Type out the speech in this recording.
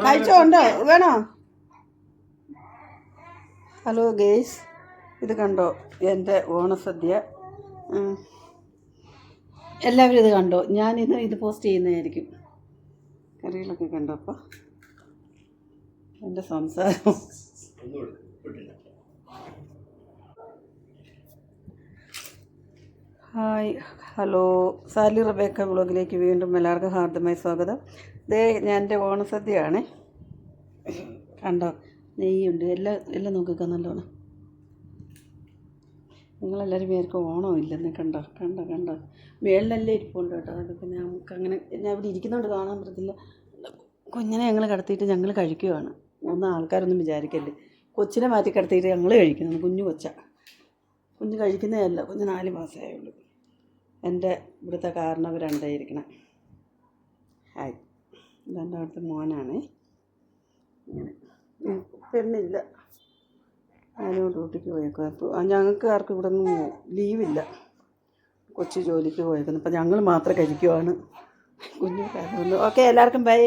കഴിച്ചോണ്ടോ വേണോ? Hello guys, ഇത് കണ്ടോ എൻ്റെ ഓണസദ്യ. എല്ലാവരും ഇത് കണ്ടോ? ഞാനിത് പോസ്റ്റ് ചെയ്യുന്നതായിരിക്കും. കറികളൊക്കെ കണ്ടോ? അപ്പോൾ എൻ്റെ സംസാരം ഹായ് ഹലോ, സാലി റബേക്ക വ്ളോഗിലേക്ക് വീണ്ടും എല്ലാവർക്കും ഹാർദമായ സ്വാഗതം. ഞാൻ എൻ്റെ ഓണസദ്യയാണ്. കണ്ടോ, നെയ്യുണ്ട്, എല്ലാം നോക്കിക്കാൻ നല്ലോണം. നിങ്ങളെല്ലാവരും പേർക്ക് ഓണം ഇല്ലെന്ന് കണ്ടോ മേളിലല്ലേ ഇരിപ്പുണ്ട് കേട്ടോ. അത് പിന്നെ നമുക്കങ്ങനെ ഞാൻ ഇവിടെ ഇരിക്കുന്നതുകൊണ്ട് കാണാൻ പറ്റത്തില്ല. കുഞ്ഞിനെ ഞങ്ങൾ കിടത്തിയിട്ട് ഞങ്ങൾ കഴിക്കുവാണ്. ആൾക്കാരൊന്നും വിചാരിക്കല്ലേ. കൊച്ചിനെ മാറ്റി കിടത്തിയിട്ട് ഞങ്ങൾ കഴിക്കുന്നു. കുഞ്ഞ് കഴിക്കുന്നതല്ല, കുഞ്ഞ് 4 മാസമേ ഉള്ളൂ. എൻ്റെ ഇവിടുത്തെ കാരണവരുണ്ടായിരിക്കണം. ഹായ്, ഇതെൻ്റെ അവിടുത്തെ മോനാണ്. ഇങ്ങനെ പെണ്ണില്ല, ഞാനും ഡ്യൂട്ടിക്ക് പോയേക്കും. അപ്പോൾ ഞങ്ങൾക്ക് ആർക്കും ഇവിടെ ഒന്നും ലീവില്ല. കൊച്ചു ജോലിക്ക് പോയേക്കുന്നു. അപ്പോൾ ഞങ്ങൾ മാത്രം കഴിക്കുവാണ്. കുഞ്ഞു കാര്യമൊന്നും. ഓക്കെ, എല്ലാവർക്കും ബൈ.